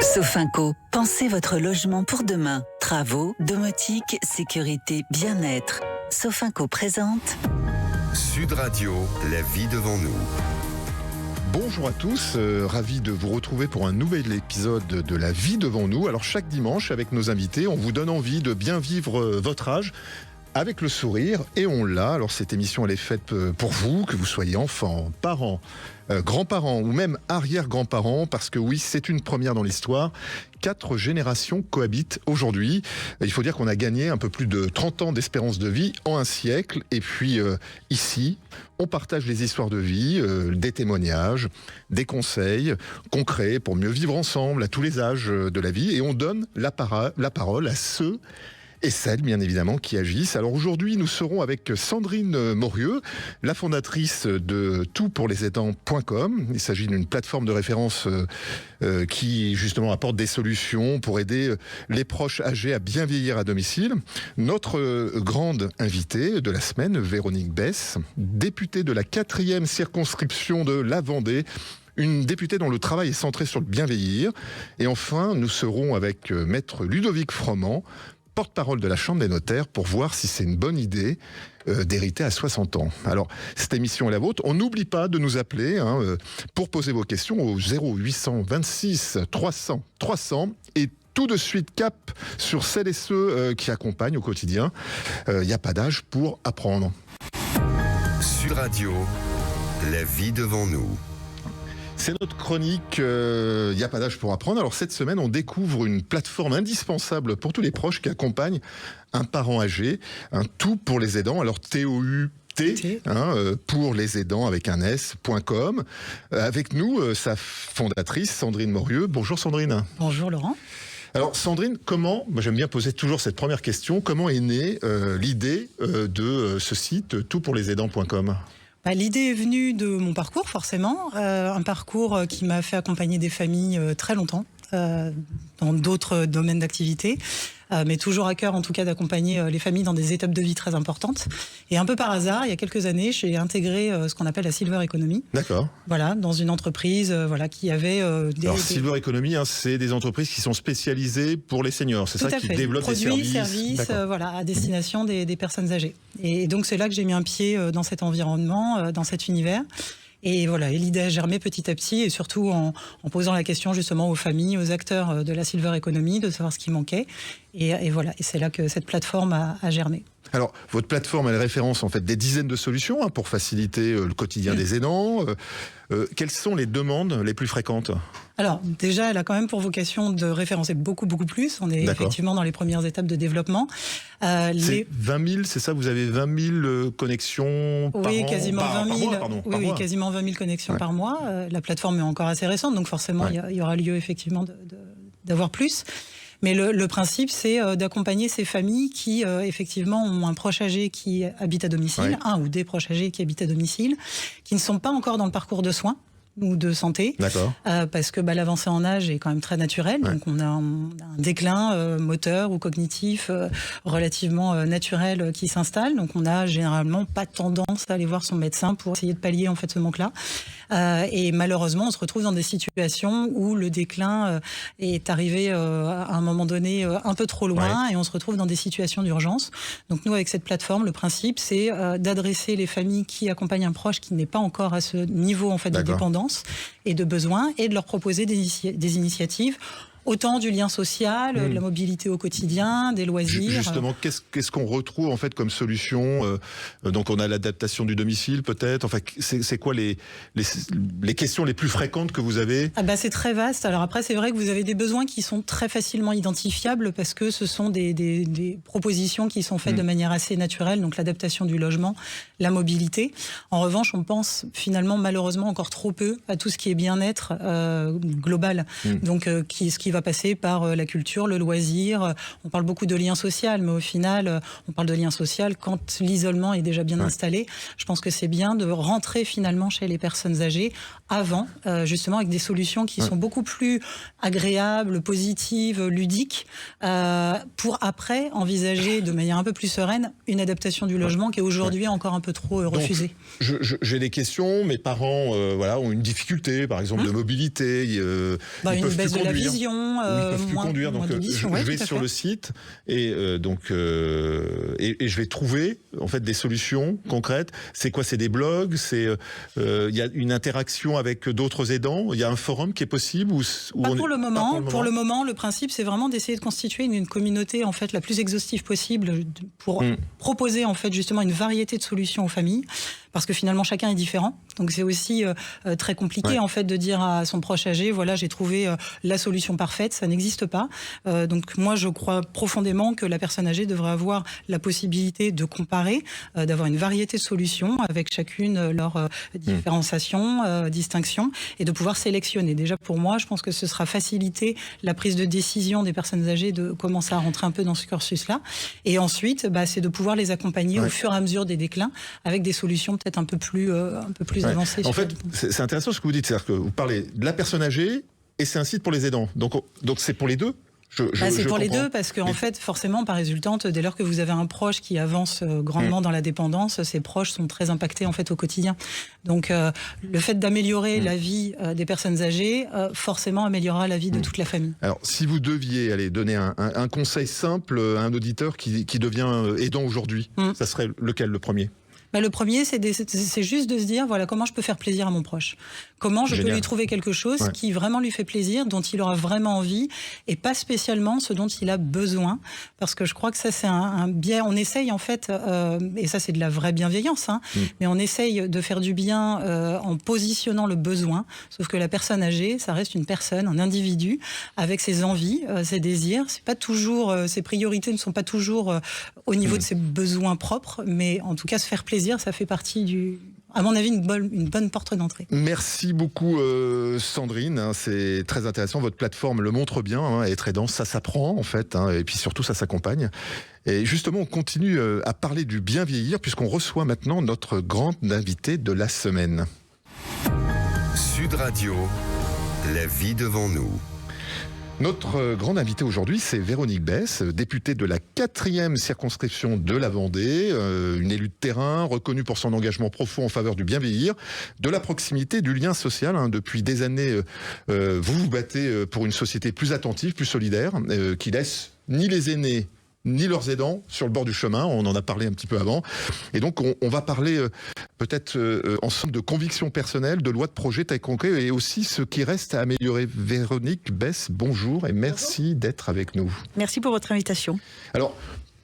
Sofinco, pensez votre logement pour demain. Travaux, domotique, sécurité, bien-être. Sofinco présente Sud Radio, la vie devant nous. Bonjour à tous, ravi de vous retrouver pour un nouvel épisode de La vie devant nous. Alors chaque dimanche, avec nos invités, on vous donne envie de bien vivre votre âge avec le sourire, et on l'a. Alors cette émission, elle est faite pour vous, que vous soyez enfants, parents, grands-parents ou même arrière-grands-parents, parce que oui, c'est une première dans l'histoire. 4 générations cohabitent aujourd'hui. Il faut dire qu'on a gagné un peu plus de 30 ans d'espérance de vie en un siècle. Et puis ici, on partage les histoires de vie, des témoignages, des conseils concrets pour mieux vivre ensemble à tous les âges de la vie. Et on donne la parole à ceux et celles, bien évidemment, qui agissent. Alors aujourd'hui, nous serons avec Sandrine Morieux, la fondatrice de toutpourlesaidants.com. Il s'agit d'une plateforme de référence qui, justement, apporte des solutions pour aider les proches âgés à bien vieillir à domicile. Notre grande invitée de la semaine, Véronique Besse, députée de la 4e circonscription de la Vendée, une députée dont le travail est centré sur le bien vieillir. Et enfin, nous serons avec Maître Ludovic Froment, porte-parole de la Chambre des notaires, pour voir si c'est une bonne idée d'hériter à 60 ans. Alors, cette émission est la vôtre. On n'oublie pas de nous appeler pour poser vos questions au 0826 300 300 et tout de suite cap sur celles et ceux qui accompagnent au quotidien. Il n'y a pas d'âge pour apprendre. Sud Radio, la vie devant nous. C'est notre chronique, il n'y a pas d'âge pour apprendre. Alors cette semaine, on découvre une plateforme indispensable pour tous les proches qui accompagnent un parent âgé, un tout pour les aidants. Alors TOUT, pour les aidants avec un S.com. Avec nous, sa fondatrice, Sandrine Morieux. Bonjour Sandrine. Bonjour Laurent. Alors Sandrine, j'aime bien poser toujours cette première question, comment est née l'idée de ce site toutpourlesaidants.com ? L'idée est venue de mon parcours, forcément. Un parcours qui m'a fait accompagner des familles très longtemps, dans d'autres domaines d'activité. Mais toujours à cœur, en tout cas, d'accompagner les familles dans des étapes de vie très importantes. Et un peu par hasard, il y a quelques années, j'ai intégré ce qu'on appelle la Silver Economy. D'accord. Voilà, dans une entreprise qui avait Alors, Silver Economy, c'est des entreprises qui sont spécialisées pour les seniors, c'est tout ça, à qui fait. développent Produits, des services à destination des personnes âgées. Et donc, c'est là que j'ai mis un pied dans cet environnement, dans cet univers. Et voilà, et l'idée a germé petit à petit, et surtout en posant la question justement aux familles, aux acteurs de la Silver Economy, de savoir ce qui manquait. Et voilà, et c'est là que cette plateforme a germé. Alors, votre plateforme, elle référence en fait des dizaines de solutions pour faciliter le quotidien des aidants. Quelles sont les demandes les plus fréquentes ? Alors, déjà, elle a quand même pour vocation de référencer beaucoup plus. On est effectivement dans les premières étapes de développement. C'est 20 000, c'est ça ? Vous avez 20 000 connexions par an, quasiment 20 000. Par mois. Quasiment 20 000 connexions par mois. La plateforme est encore assez récente, donc forcément, il y aura lieu effectivement d'avoir plus. Mais le principe, c'est d'accompagner ces familles qui, effectivement, ont un proche âgé qui habite à domicile, un ou des proches âgés qui habitent à domicile, qui ne sont pas encore dans le parcours de soins ou de santé, parce que l'avancée en âge est quand même très naturelle, donc on a un déclin moteur ou cognitif relativement naturel qui s'installe, donc on n'a généralement pas tendance à aller voir son médecin pour essayer de pallier en fait ce manque-là, et malheureusement on se retrouve dans des situations où le déclin est arrivé à un moment donné un peu trop loin, et on se retrouve dans des situations d'urgence. Donc nous, avec cette plateforme, le principe c'est d'adresser les familles qui accompagnent un proche qui n'est pas encore à ce niveau en fait de dépendance et de besoins, et de leur proposer des initiatives, autant du lien social, de la mobilité au quotidien, des loisirs. Justement, qu'est-ce qu'on retrouve en fait comme solution ? Donc on a l'adaptation du domicile peut-être. Enfin, c'est quoi les questions les plus fréquentes que vous avez ? C'est très vaste. Alors après, c'est vrai que vous avez des besoins qui sont très facilement identifiables parce que ce sont des propositions qui sont faites de manière assez naturelle. Donc l'adaptation du logement, la mobilité. En revanche, on pense finalement malheureusement encore trop peu à tout ce qui est bien-être global. Donc ce qui va passer par la culture, le loisir. On parle beaucoup de lien social, mais au final, on parle de lien social quand l'isolement est déjà bien installé. Je pense que c'est bien de rentrer finalement chez les personnes âgées avant, justement avec des solutions qui sont beaucoup plus agréables, positives, ludiques, pour après envisager de manière un peu plus sereine une adaptation du logement qui est aujourd'hui encore un peu trop refusée. J'ai des questions, mes parents ont une difficulté, par exemple de mobilité, ils une peuvent baisse plus de la conduire. vision, Ils peuvent plus conduire, donc je vais sur le site et je vais trouver en fait des solutions concrètes. C'est quoi? C'est des blogs, il y a une interaction avec d'autres aidants, il y a un forum qui est possible pour le moment. Pour le moment, le principe c'est vraiment d'essayer de constituer une communauté en fait la plus exhaustive possible pour proposer en fait justement une variété de solutions aux familles. Parce que finalement chacun est différent, donc c'est aussi très compliqué en fait de dire à son proche âgé voilà j'ai trouvé la solution parfaite, ça n'existe pas. Donc moi je crois profondément que la personne âgée devrait avoir la possibilité de comparer, d'avoir une variété de solutions avec chacune leur différenciation, distinction, et de pouvoir sélectionner. Déjà pour moi je pense que ce sera faciliter la prise de décision des personnes âgées de commencer à rentrer un peu dans ce cursus-là, et ensuite c'est de pouvoir les accompagner au fur et à mesure des déclins avec des solutions peut-être un peu plus avancé. En fait, c'est intéressant ce que vous dites, c'est-à-dire que vous parlez de la personne âgée et c'est un site pour les aidants. Donc c'est pour les deux. C'est pour les deux parce qu'en fait, forcément, par résultante, dès lors que vous avez un proche qui avance grandement dans la dépendance, ces proches sont très impactés en fait au quotidien. Donc, le fait d'améliorer la vie des personnes âgées, forcément améliorera la vie de toute la famille. Alors, si vous deviez donner un conseil simple à un auditeur qui devient aidant aujourd'hui, ça serait lequel, le premier? Le premier, c'est juste de se dire, voilà, comment je peux faire plaisir à mon proche. Comment je peux lui trouver quelque chose qui vraiment lui fait plaisir, dont il aura vraiment envie, et pas spécialement ce dont il a besoin. Parce que je crois que ça, c'est un biais. On essaye, en fait, et ça, c'est de la vraie bienveillance, mais on essaye de faire du bien en positionnant le besoin. Sauf que la personne âgée, ça reste une personne, un individu, avec ses envies, ses désirs. C'est pas toujours, ses priorités ne sont pas toujours au niveau de ses besoins propres, mais en tout cas, se faire plaisir, ça fait partie à mon avis, une bonne porte d'entrée. Merci beaucoup Sandrine, c'est très intéressant. Votre plateforme le montre bien, être aidant, ça s'apprend en fait, et puis surtout ça s'accompagne. Et justement, on continue à parler du bien vieillir, puisqu'on reçoit maintenant notre grande invitée de la semaine. Sud Radio, la vie devant nous. Notre grande invitée aujourd'hui, c'est Véronique Besse, députée de la 4e circonscription de la Vendée, une élue de terrain, reconnue pour son engagement profond en faveur du bien vieillir, de la proximité, du lien social. Depuis des années, vous vous battez pour une société plus attentive, plus solidaire, qui laisse ni les aînés ni leurs aidants sur le bord du chemin. On en a parlé un petit peu avant. Et donc, on va parler peut-être ensemble de convictions personnelles, de lois de projets très concrets et aussi ce qui reste à améliorer. Véronique Besse, bonjour et merci d'être avec nous. Merci pour votre invitation. Alors,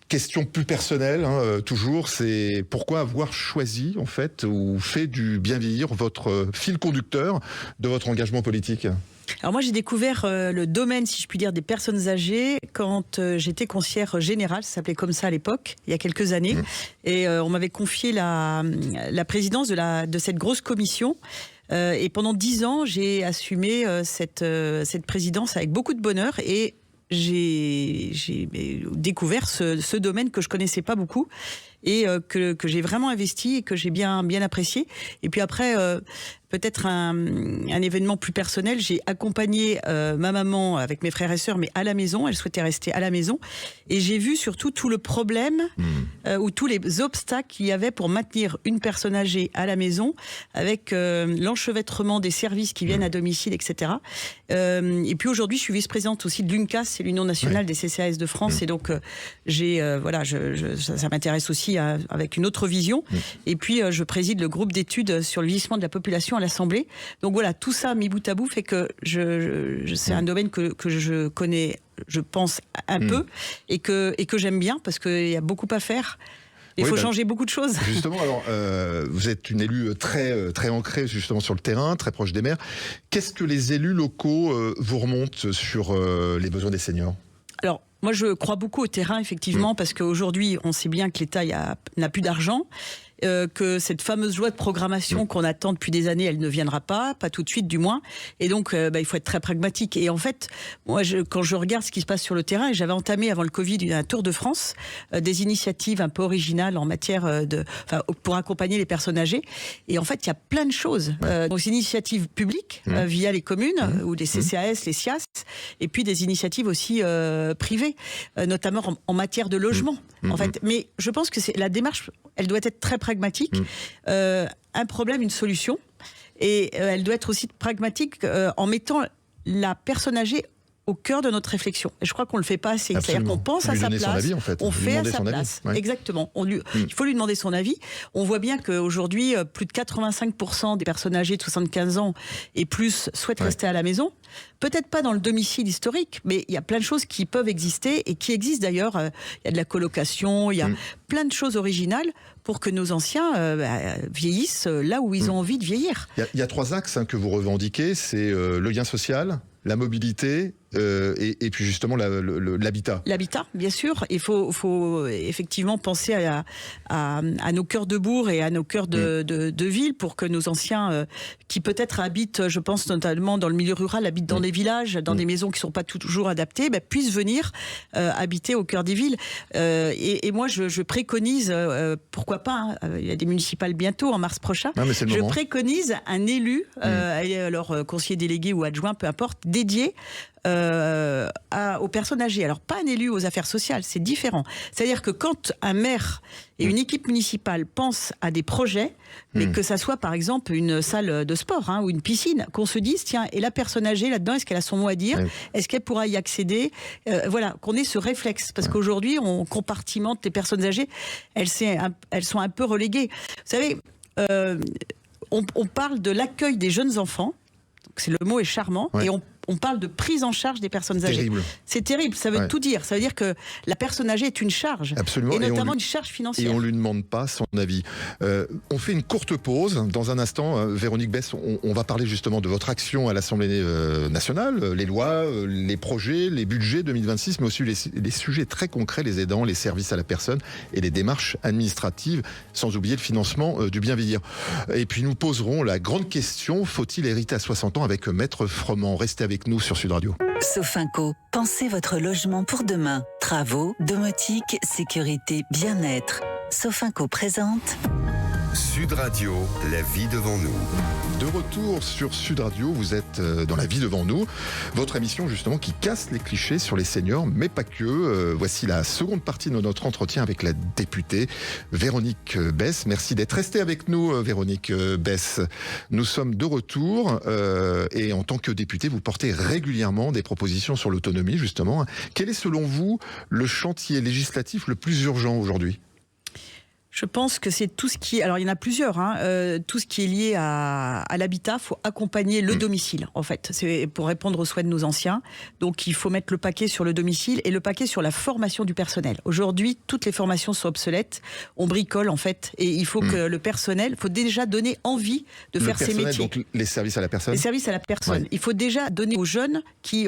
question plus personnelle, toujours, c'est pourquoi avoir choisi, en fait, ou fait du bien vieillir votre fil conducteur de votre engagement politique ? Alors moi j'ai découvert le domaine, si je puis dire, des personnes âgées quand j'étais conseillère générale, ça s'appelait comme ça à l'époque, il y a quelques années, et on m'avait confié la présidence de cette grosse commission. Et pendant 10 ans, j'ai assumé cette présidence avec beaucoup de bonheur et j'ai découvert ce domaine que je connaissais pas beaucoup et que j'ai vraiment investi et que j'ai bien apprécié. Et puis après, peut-être un événement plus personnel, j'ai accompagné ma maman avec mes frères et sœurs, mais à la maison, elle souhaitait rester à la maison. Et j'ai vu surtout tout le problème ou tous les obstacles qu'il y avait pour maintenir une personne âgée à la maison, avec l'enchevêtrement des services qui viennent à domicile, etc. Et puis aujourd'hui, je suis vice-présidente aussi de l'UNCAS, c'est l'Union nationale des CCAS de France, et donc ça m'intéresse aussi avec une autre vision. Et puis je préside le groupe d'études sur le vieillissement de la population à l'Assemblée. Donc voilà, tout ça mis bout à bout fait que c'est un domaine que je connais, je pense, un peu et que j'aime bien parce qu'il y a beaucoup à faire. Il faut changer beaucoup de choses. Justement, alors, vous êtes une élue très ancrée justement sur le terrain, très proche des maires. Qu'est-ce que les élus locaux vous remontent sur les besoins des seniors ? Alors, Moi, je crois beaucoup au terrain, effectivement, parce qu'aujourd'hui, on sait bien que l'État n'a plus d'argent. Que cette fameuse loi de programmation qu'on attend depuis des années, elle ne viendra pas tout de suite du moins. Et donc, il faut être très pragmatique. Et en fait, moi, quand je regarde ce qui se passe sur le terrain, et j'avais entamé avant le Covid un tour de France, des initiatives un peu originales en matière pour accompagner les personnes âgées. Et en fait, il y a plein de choses. Donc, des initiatives publiques via les communes ou les CCAS, les SIAS, et puis des initiatives aussi privées, notamment en matière de logement. En fait, mais je pense que la démarche, elle doit être très pragmatique. Un problème, une solution. Et elle doit être aussi pragmatique en mettant la personne âgée au cœur de notre réflexion. Et je crois qu'on ne le fait pas assez. Absolument. C'est-à-dire qu'on pense à sa place, avis, en fait. on fait à sa place. Ouais. Exactement. Il faut lui demander son avis. On voit bien qu'aujourd'hui, plus de 85% des personnes âgées de 75 ans et plus souhaitent rester à la maison. Peut-être pas dans le domicile historique, mais il y a plein de choses qui peuvent exister et qui existent d'ailleurs. Il y a de la colocation, il y a plein de choses originales pour que nos anciens vieillissent là où ils ont envie de vieillir. Il y a 3 axes que vous revendiquez, c'est le lien social, la mobilité et puis justement l'habitat. L'habitat, bien sûr. Il faut effectivement penser à nos cœurs de bourg et à nos cœurs de ville pour que nos anciens, qui peut-être habitent, je pense notamment dans le milieu rural, habitent dans des villages, dans des maisons qui ne sont pas toujours adaptées, puissent venir habiter au cœur des villes. Et moi, je préconise, pourquoi pas, il y a des municipales bientôt, en mars prochain, je préconise un élu, alors conseiller délégué ou adjoint, peu importe, dédié aux personnes âgées. Alors, pas un élu aux affaires sociales, c'est différent. C'est-à-dire que quand un maire et une équipe municipale pensent à des projets, mais que ça soit par exemple une salle de sport ou une piscine, qu'on se dise, tiens, et la personne âgée là-dedans, est-ce qu'elle a son mot à dire ? Est-ce qu'elle pourra y accéder ? Voilà, qu'on ait ce réflexe. Parce qu'aujourd'hui, on compartimente les personnes âgées, elles sont un peu reléguées. Vous savez, on parle de l'accueil des jeunes enfants, le mot est charmant, et on parle de prise en charge des personnes âgées. Terrible. C'est terrible, ça veut tout dire. Ça veut dire que la personne âgée est une charge. Absolument. Et notamment une charge financière. Et on ne lui demande pas son avis. On fait une courte pause. Dans un instant, Véronique Besse, on va parler justement de votre action à l'Assemblée nationale, les lois, les projets, les budgets 2026, mais aussi les sujets très concrets, les aidants, les services à la personne et les démarches administratives, sans oublier le financement du bien vieillir. Et puis nous poserons la grande question, faut-il hériter à 60 ans avec Maître Froment ? Restez avec nous sur Sud Radio. Sofinco, pensez votre logement pour demain. Travaux, domotique, sécurité, bien-être. Sofinco présente Sud Radio, la vie devant nous. De retour sur Sud Radio, vous êtes dans la vie devant nous. Votre émission justement qui casse les clichés sur les seniors, mais pas que. Voici la seconde partie de notre entretien avec la députée Véronique Besse. Merci d'être restée avec nous, Véronique Besse. Nous sommes de retour et en tant que députée, vous portez régulièrement des propositions sur l'autonomie justement. Quel est selon vous le chantier législatif le plus urgent aujourd'hui ? Je pense que c'est tout ce qui... Alors, il y en a plusieurs. Tout ce qui est lié à l'habitat, il faut accompagner le domicile, en fait. C'est pour répondre aux souhaits de nos anciens. Donc, il faut mettre le paquet sur le domicile et le paquet sur la formation du personnel. Aujourd'hui, toutes les formations sont obsolètes. On bricole, en fait. Et il faut que le personnel... Il faut déjà donner envie de faire ces métiers. Donc, les services à la personne. Les services à la personne. Ouais. Il faut déjà donner aux jeunes qui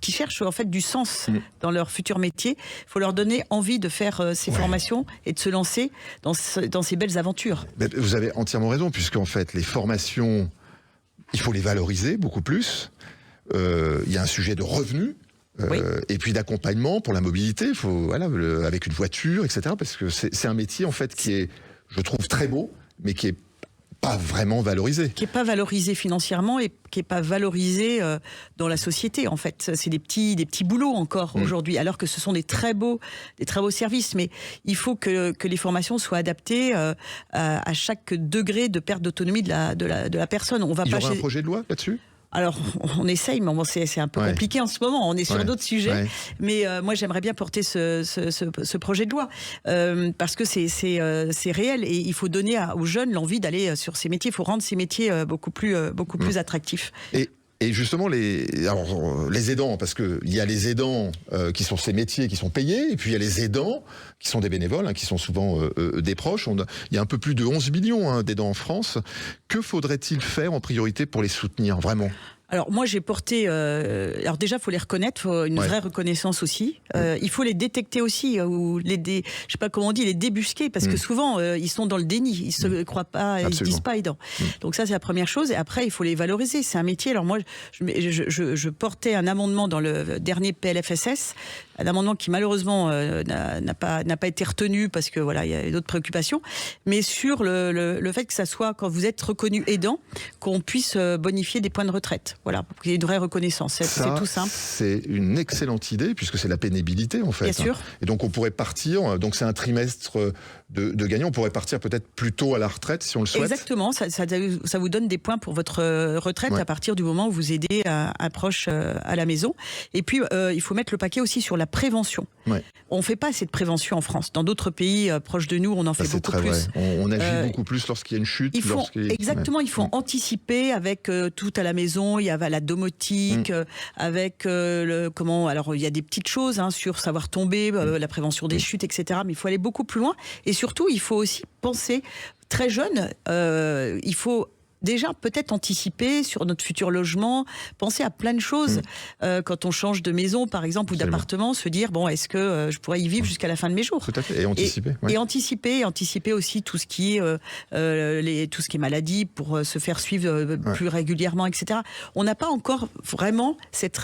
cherchent, en fait, du sens dans leur futur métier. Il faut leur donner envie de faire ces formations et de se lancer dans ces belles aventures. Vous avez entièrement raison, puisqu'en fait, les formations, il faut les valoriser beaucoup plus. Il y a un sujet de revenus, et puis d'accompagnement pour la mobilité, il faut, avec une voiture, etc. Parce que c'est un métier, en fait, qui est, je trouve, très beau, mais qui est pas vraiment valorisé. Qui n'est pas valorisé financièrement et qui n'est pas valorisé dans la société, en fait. C'est des petits boulots encore aujourd'hui, alors que ce sont des très beaux services. Mais il faut que les formations soient adaptées à chaque degré de perte d'autonomie de la personne. Il y aura un projet de loi là-dessus ? Alors, on essaye, mais c'est un peu compliqué en ce moment. On est sur d'autres sujets. Mais moi, j'aimerais bien porter ce projet de loi. Parce que c'est réel. Et il faut donner aux jeunes l'envie d'aller sur ces métiers. Il faut rendre ces métiers beaucoup plus attractifs. Et justement, les aidants, parce qu'il y a les aidants qui sont ces métiers qui sont payés, et puis il y a les aidants qui sont des bénévoles, qui sont souvent des proches. Il y a un peu plus de 11 millions d'aidants en France. Que faudrait-il faire en priorité pour les soutenir, vraiment ? Alors moi j'ai porté, alors déjà il faut les reconnaître, faut une vraie reconnaissance aussi. Il faut les détecter aussi ou je sais pas comment on dit, les débusquer parce que souvent ils sont dans le déni, ils se croient pas, ils se disent pas aidants. Donc ça c'est la première chose et après il faut les valoriser. C'est un métier. Alors moi je portais un amendement dans le dernier PLFSS, un amendement qui malheureusement n'a pas été retenu parce que voilà il y a d'autres préoccupations, mais sur le fait que ça soit quand vous êtes reconnu aidant qu'on puisse bonifier des points de retraite. Voilà, pour qu'il y ait une vraie reconnaissance. C'est tout simple. C'est une excellente idée, puisque c'est la pénibilité, en fait. Bien sûr. Et donc, on pourrait partir, donc c'est un trimestre de gagnant, on pourrait partir peut-être plus tôt à la retraite, si on le souhaite. Exactement, ça vous donne des points pour votre retraite à partir du moment où vous aidez un proche à la maison. Et puis, il faut mettre le paquet aussi sur la prévention. On ne fait pas assez de prévention en France. Dans d'autres pays proches de nous, on en fait beaucoup plus. On agit beaucoup plus lorsqu'il y a une chute. Il faut anticiper avec tout à la maison. Il y a la domotique, avec alors il y a des petites choses sur savoir tomber, la prévention des chutes, etc. Mais il faut aller beaucoup plus loin. Et surtout, il faut aussi penser très jeune. Il faut déjà peut-être anticiper sur notre futur logement, penser à plein de choses. Quand on change de maison, par exemple, ou d'appartement, se dire bon, est-ce que je pourrais y vivre jusqu'à la fin de mes jours ? Tout à fait. Et anticiper. Et anticiper aussi tout ce qui est maladie pour se faire suivre plus régulièrement, etc. On n'a pas encore vraiment cette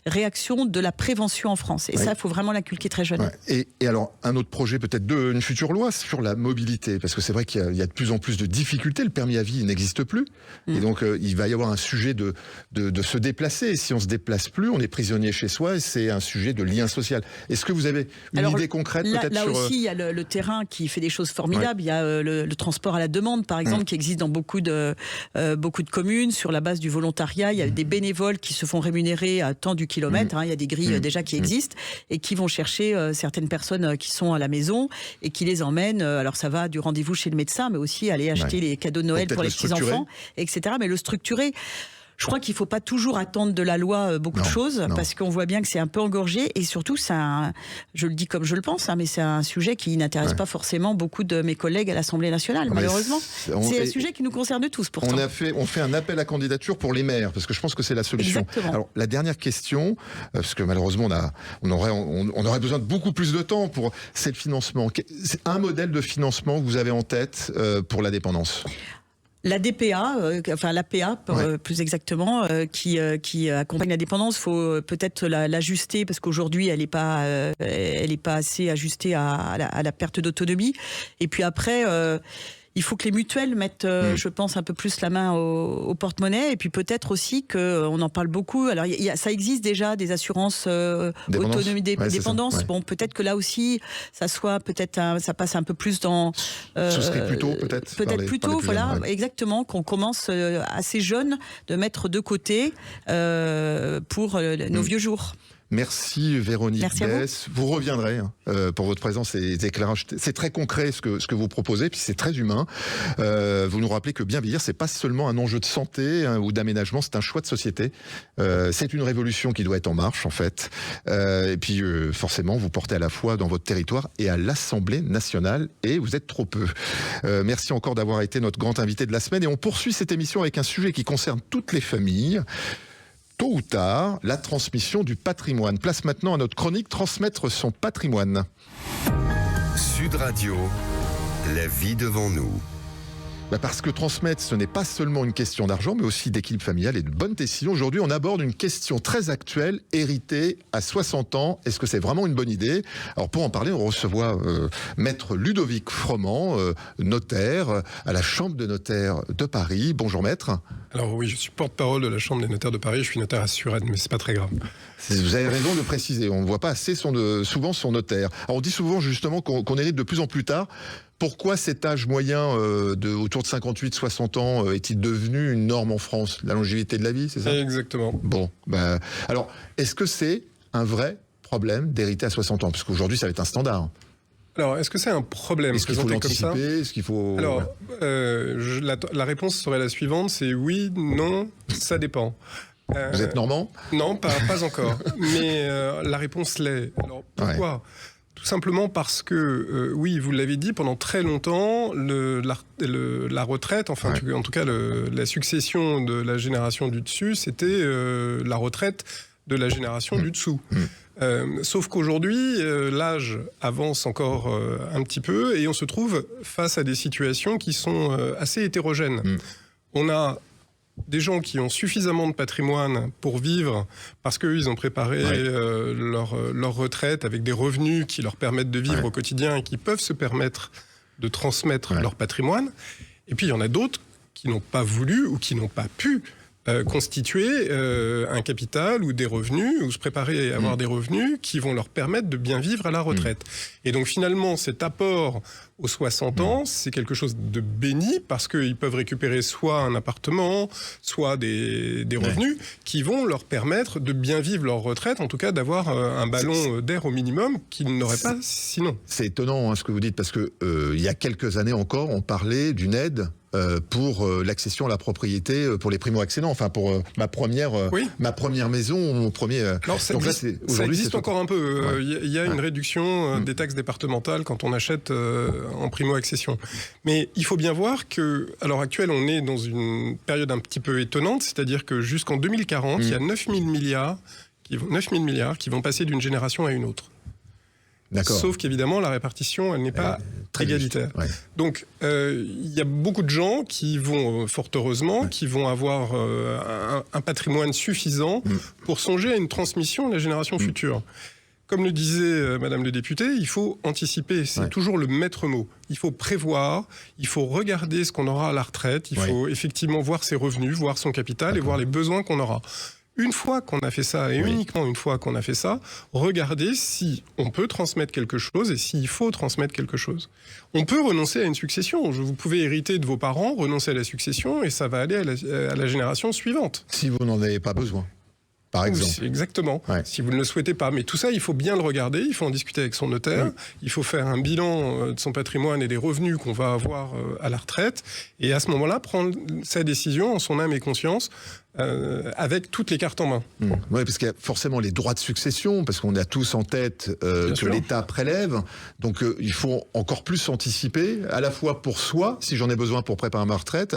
réaction de la prévention en France. Et ça, il faut vraiment l'inculquer très jeune. Et alors, un autre projet, peut-être une future loi sur la mobilité, parce que c'est vrai qu'il y a de plus en plus de difficultés. Le permis à vie n'existe plus. Et donc, il va y avoir un sujet de se déplacer. Et si on ne se déplace plus, on est prisonnier chez soi et c'est un sujet de lien social. Est-ce que vous avez une idée concrète peut-être là sur... aussi, il y a le terrain qui fait des choses formidables. Il y a le transport à la demande, par exemple, qui existe dans beaucoup de communes sur la base du volontariat. Il y a des bénévoles qui se font rémunérer à temps du kilomètre. Il y a des grilles déjà qui existent et qui vont chercher certaines personnes qui sont à la maison et qui les emmènent. Alors ça va du rendez-vous chez le médecin, mais aussi aller acheter les cadeaux de Noël pour les petits-enfants, etc. Mais le structurer, je crois qu'il ne faut pas toujours attendre de la loi beaucoup de choses, parce qu'on voit bien que c'est un peu engorgé, et surtout, je le dis comme je le pense, mais c'est un sujet qui n'intéresse pas forcément beaucoup de mes collègues à l'Assemblée nationale, malheureusement. C'est un sujet qui nous concerne tous, pourtant. On fait un appel à candidature pour les maires, parce que je pense que c'est la solution. Exactement. Alors, la dernière question, parce que malheureusement, on aurait besoin de beaucoup plus de temps c'est le financement. C'est un modèle de financement que vous avez en tête pour la dépendance. La DPA, l'APA plus exactement, qui accompagne la dépendance, faut peut-être l'ajuster parce qu'aujourd'hui elle est pas assez ajustée à la perte d'autonomie. Et puis après. Il faut que les mutuelles mettent, je pense, un peu plus la main au porte-monnaie. Et puis peut-être aussi qu'on en parle beaucoup. Alors, ça existe déjà, des assurances autonomie dépendance. Bon, peut-être que là aussi, ça passe un peu plus dans... Souscrit plus tôt, peut-être. Peut-être plus tôt, voilà, exactement, qu'on commence assez jeune de mettre de côté pour nos vieux jours. Merci Véronique Besse. Vous reviendrez pour votre présence et des éclairages. C'est très concret ce que vous proposez, puis c'est très humain. Vous nous rappelez que bien vieillir, c'est pas seulement un enjeu de santé ou d'aménagement, c'est un choix de société. C'est une révolution qui doit être en marche en fait. Et puis forcément, vous portez à la fois dans votre territoire et à l'Assemblée nationale, et vous êtes trop peu. Merci encore d'avoir été notre grand invité de la semaine, et on poursuit cette émission avec un sujet qui concerne toutes les familles. Tôt ou tard, la transmission du patrimoine. Place maintenant à notre chronique Transmettre son patrimoine. Sud Radio, la vie devant nous. Parce que transmettre, ce n'est pas seulement une question d'argent, mais aussi d'équilibre familial et de bonnes décisions. Aujourd'hui, on aborde une question très actuelle, hériter à 60 ans. Est-ce que c'est vraiment une bonne idée ? Alors pour en parler, on reçoit maître Ludovic Froment, notaire à la Chambre de notaires de Paris. Bonjour maître. Alors oui, je suis porte-parole de la Chambre des notaires de Paris, je suis notaire à Suresnes, mais c'est pas très grave. Vous avez raison de préciser, on ne voit pas assez souvent son notaire. Alors on dit souvent justement qu'on hérite de plus en plus tard. Pourquoi cet âge moyen autour de 58-60 ans est-il devenu une norme en France ? La longévité de la vie, c'est ça ? Exactement. Bon, alors est-ce que c'est un vrai problème d'hériter à 60 ans ? Parce qu'aujourd'hui, ça va être un standard. Alors, est-ce que c'est un problème ? Est-ce qu'il faut l'anticiper ? Est-ce qu'il faut... Alors, la réponse serait la suivante, c'est oui, non, ça dépend. Vous êtes normand ? Non, pas encore. Mais la réponse l'est. Alors, pourquoi ? Tout simplement parce que, oui, vous l'avez dit, pendant très longtemps, la retraite, enfin, en tout cas, la succession de la génération du dessus, c'était la retraite de la génération du dessous. Sauf qu'aujourd'hui, l'âge avance encore un petit peu et on se trouve face à des situations qui sont assez hétérogènes. On a des gens qui ont suffisamment de patrimoine pour vivre parce qu'ils ont préparé leur retraite avec des revenus qui leur permettent de vivre au quotidien et qui peuvent se permettre de transmettre leur patrimoine. Et puis il y en a d'autres qui n'ont pas voulu ou qui n'ont pas pu constituer un capital ou des revenus ou se préparer à avoir des revenus qui vont leur permettre de bien vivre à la retraite. Et donc finalement cet apport aux 60 ans, c'est quelque chose de béni parce qu'ils peuvent récupérer soit un appartement, soit des revenus qui vont leur permettre de bien vivre leur retraite, en tout cas d'avoir un ballon d'air au minimum qu'ils n'auraient pas sinon. C'est étonnant ce que vous dites parce que il y a quelques années encore, on parlait d'une aide pour l'accession à la propriété pour les primo-accédants, enfin pour ma première maison, mon premier. Alors, ça existe encore un peu. Il y a une réduction des taxes départementales quand on achète en primo-accession. Mais il faut bien voir que, à l'heure actuelle, on est dans une période un petit peu étonnante, c'est-à-dire que jusqu'en 2040, il y a 9 000 milliards qui vont passer d'une génération à une autre. D'accord. Sauf qu'évidemment, la répartition, elle n'est pas très égalitaire. Donc, il y a beaucoup de gens qui vont, fort heureusement, qui vont avoir un patrimoine suffisant pour songer à une transmission à la génération future. Comme le disait Madame le député, il faut anticiper. C'est toujours le maître mot. Il faut prévoir, il faut regarder ce qu'on aura à la retraite, il faut effectivement voir ses revenus, voir son capital et voir les besoins qu'on aura. Une fois qu'on a fait ça, et uniquement une fois qu'on a fait ça, regardez si on peut transmettre quelque chose et s'il faut transmettre quelque chose. On peut renoncer à une succession. Vous pouvez hériter de vos parents, renoncer à la succession et ça va aller à la génération suivante. Si vous n'en avez pas besoin, par exemple. Oui, exactement. Si vous ne le souhaitez pas. Mais tout ça, il faut bien le regarder, il faut en discuter avec son notaire, il faut faire un bilan de son patrimoine et des revenus qu'on va avoir à la retraite. Et à ce moment-là, prendre sa décision en son âme et conscience, avec toutes les cartes en main. Oui, parce qu'il y a forcément les droits de succession, parce qu'on a tous en tête que l'État prélève. Donc il faut encore plus anticiper, à la fois pour soi, si j'en ai besoin pour préparer ma retraite,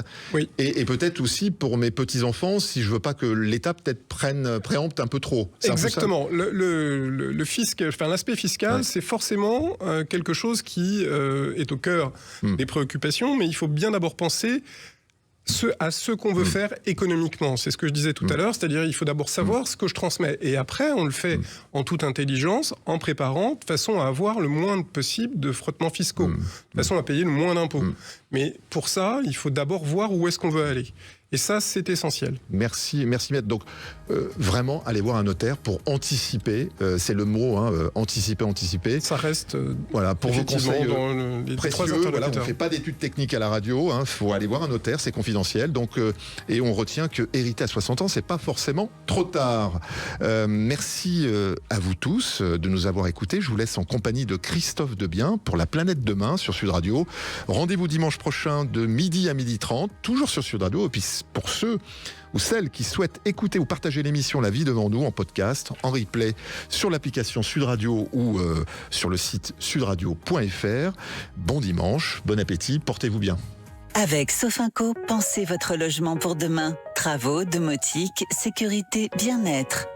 et peut-être aussi pour mes petits-enfants, si je veux pas que l'État peut-être préempte un peu trop. C'est exactement. Le fisc, enfin, l'aspect fiscal, c'est forcément quelque chose qui est au cœur des préoccupations, mais il faut bien d'abord penser à ce qu'on veut faire économiquement. C'est ce que je disais tout à l'heure, c'est-à-dire il faut d'abord savoir ce que je transmets. Et après, on le fait en toute intelligence, en préparant, de façon à avoir le moins possible de frottements fiscaux, de façon à payer le moins d'impôts. Mais pour ça, il faut d'abord voir où est-ce qu'on veut aller. Et ça, c'est essentiel. Merci Maître. Donc, vraiment, aller voir un notaire pour anticiper, c'est le mot, anticiper. Ça reste pour vos conseils dans les précieux. trois interlocuteurs. On ne fait pas d'études techniques à la radio, il faut aller voir un notaire, c'est confidentiel. Donc, et on retient que hériter à 60 ans, c'est pas forcément trop tard. Merci à vous tous de nous avoir écoutés. Je vous laisse en compagnie de Christophe Debien pour La Planète Demain sur Sud Radio. Rendez-vous dimanche prochain de midi à 12h30, toujours sur Sud Radio. Et puis pour ceux ou celles qui souhaitent écouter ou partager l'émission La Vie devant nous en podcast, en replay sur l'application Sud Radio ou sur le site sudradio.fr. Bon dimanche, bon appétit, portez-vous bien. Avec Sofinco, pensez votre logement pour demain. Travaux, domotique, sécurité, bien-être.